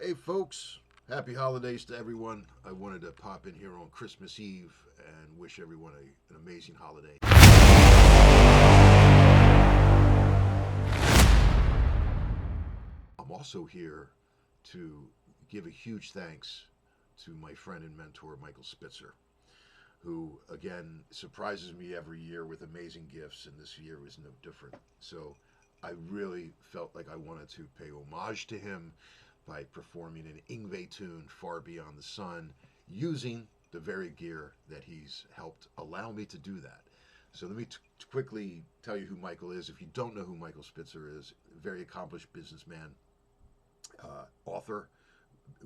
Hey folks, happy holidays to everyone. I wanted to pop in here on Christmas Eve and wish everyone an amazing holiday. I'm also here to give a huge thanks to my friend and mentor, Michael Spitzer, who, again, surprises me every year with amazing gifts, and this year was no different. So I really felt like I wanted to pay homage to him by performing an Yngwie tune, Far Beyond the Sun, using the very gear that he's helped allow me to do that. So let me quickly tell you who Michael is. If you don't know who Michael Spitzer is, very accomplished businessman, author,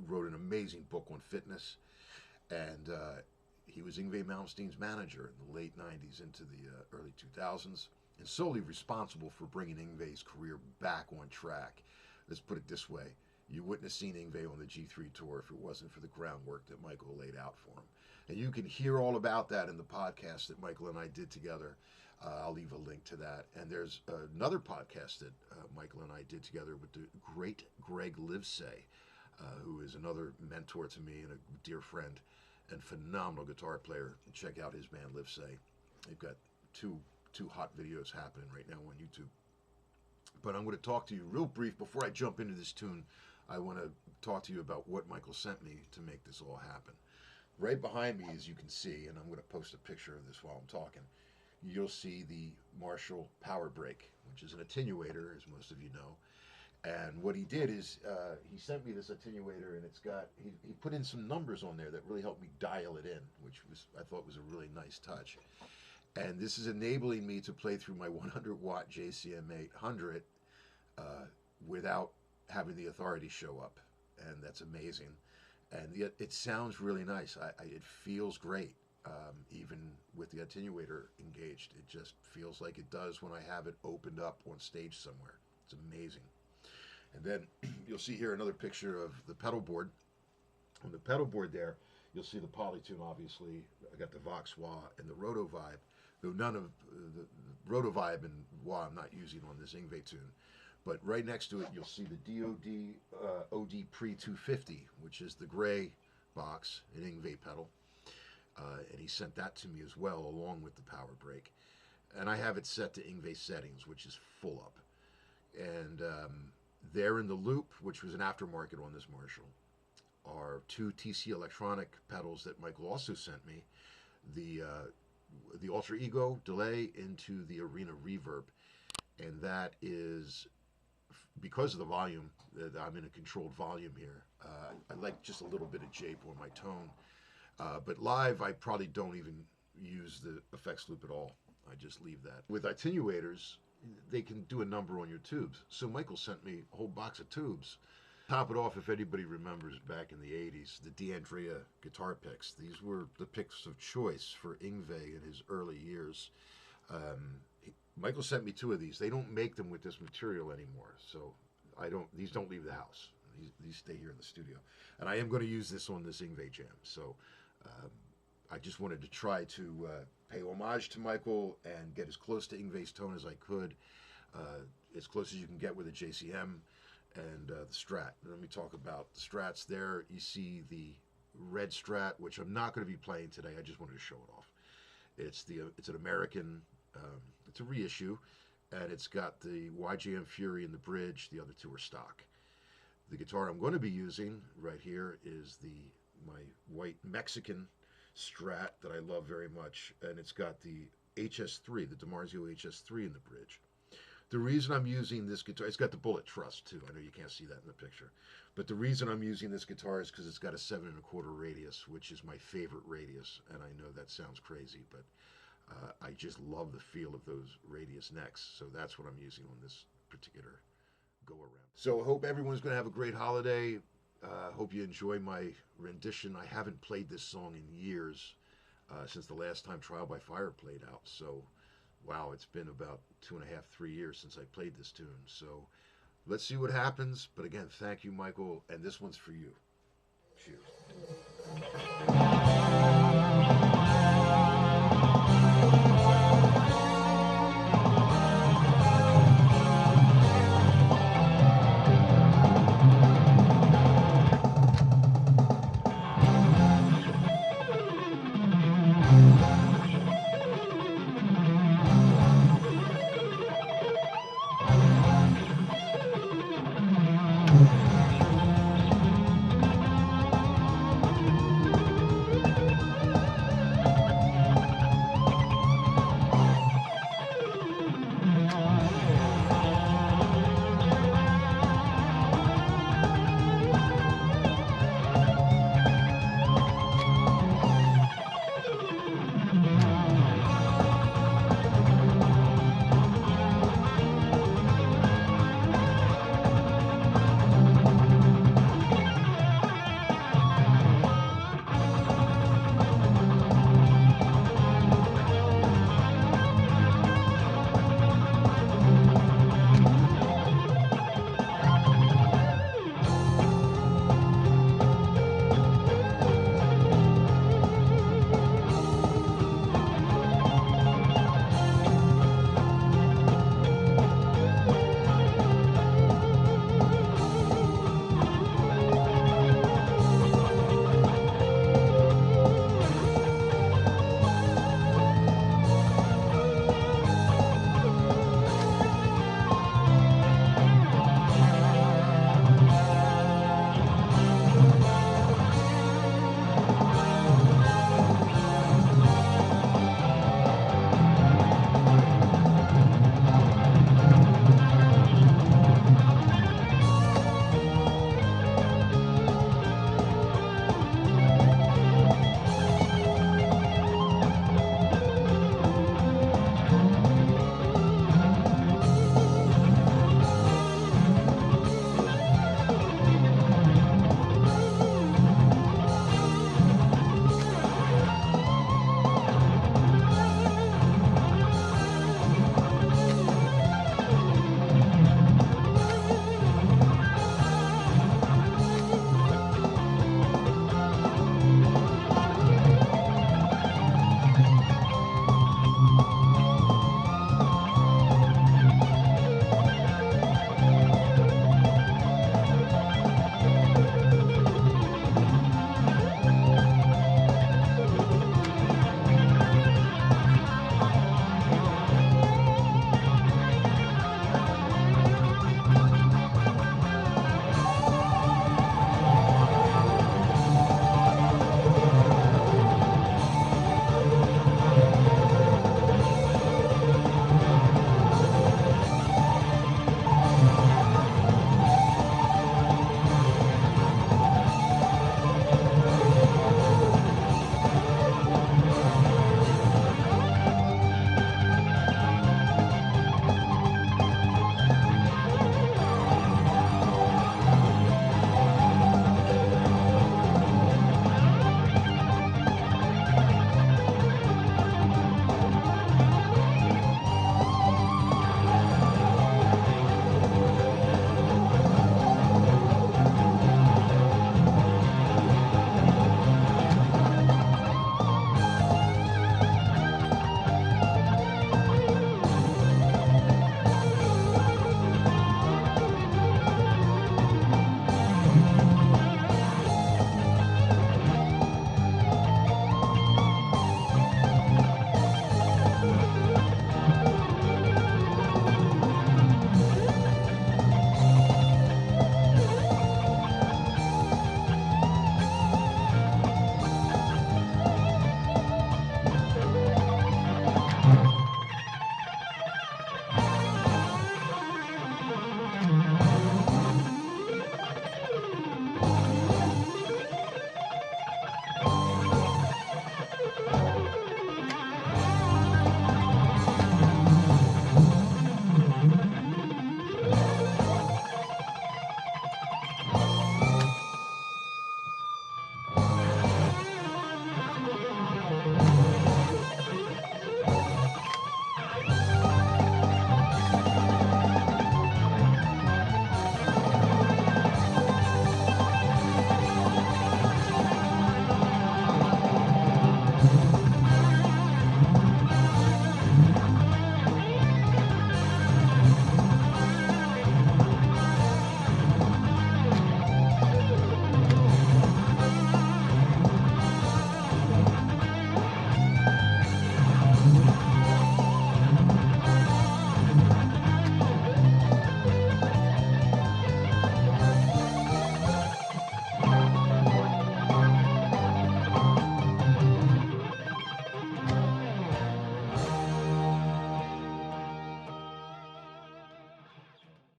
wrote an amazing book on fitness, and he was Yngwie Malmsteen's manager in the late 90s into the early 2000s, and solely responsible for bringing Yngwie's career back on track. Let's put it this way. You wouldn't have seen Yngwie on the G3 tour if it wasn't for the groundwork that Michael laid out for him. And you can hear all about that in the podcast that Michael and I did together. I'll leave a link to that. And there's another podcast that Michael and I did together with the great Greg Livesay, who is another mentor to me and a dear friend and phenomenal guitar player. Check out his band Livesay. They've got two hot videos happening right now on YouTube. But I'm going to talk to you real brief before I jump into this tune. I want to talk to you about what Michael sent me to make this all happen. Right behind me, as you can see, and I'm going to post a picture of this while I'm talking, you'll see the Marshall Power Brake, which is an attenuator, as most of you know. And what he did is he sent me this attenuator, and it's got he put in some numbers on there that really helped me dial it in, which I thought was a really nice touch. And this is enabling me to play through my 100 watt JCM 800 without having the authority show up, and that's amazing. And yet it sounds really nice. It feels great, even with the attenuator engaged. It just feels like it does when I have it opened up on stage somewhere. It's amazing. And then you'll see here another picture of the pedal board. On the pedal board there, you'll see the Polytune, obviously. I got the Vox Wah and the Roto Vibe, though none of the Roto Vibe and Wah I'm not using on this Yngwie tune. But right next to it, you'll see the DOD OD Pre 250, which is the gray box, an Yngwie pedal. And he sent that to me as well, along with the power brake. And I have it set to Yngwie settings, which is full up. And there in the loop, which was an aftermarket on this Marshall, are two TC Electronic pedals that Michael also sent me. The Ultra Ego delay into the Arena Reverb. And that is, because of the volume, I'm in a controlled volume here. I like just a little bit of jape on my tone. But live, I probably don't even use the effects loop at all. I just leave that. With attenuators, they can do a number on your tubes. So Michael sent me a whole box of tubes. Top it off, if anybody remembers back in the 80s, the D'Andrea guitar picks. These were the picks of choice for Yngwie in his early years. Michael sent me two of these. They don't make them with this material anymore, so these don't leave the house. These stay here in the studio. And I am going to use this on this Yngwie jam. So I just wanted to try to pay homage to Michael and get as close to Yngwie's tone as I could, as close as you can get with a JCM and the Strat. Let me talk about the Strats there. You see the red Strat, which I'm not going to be playing today. I just wanted to show it off. It's an American, it's a reissue, and it's got the YJM Fury in the bridge. The other two are stock. The guitar I'm going to be using right here is my white Mexican Strat that I love very much, and it's got the HS3, the DiMarzio HS3 in the bridge. The reason I'm using this guitar, it's got the bullet truss too. I know you can't see that in the picture, but the reason I'm using this guitar is because it's got a 7 1/4 radius, which is my favorite radius, and I know that sounds crazy, but I just love the feel of those radius necks, so that's what I'm using on this particular go-around. So I hope everyone's going to have a great holiday. Hope you enjoy my rendition. I haven't played this song in years, since the last time Trial by Fire played out, so wow, it's been about 2.5, 3 years since I played this tune. So let's see what happens. But again, thank you, Michael, and this one's for you. Cheers.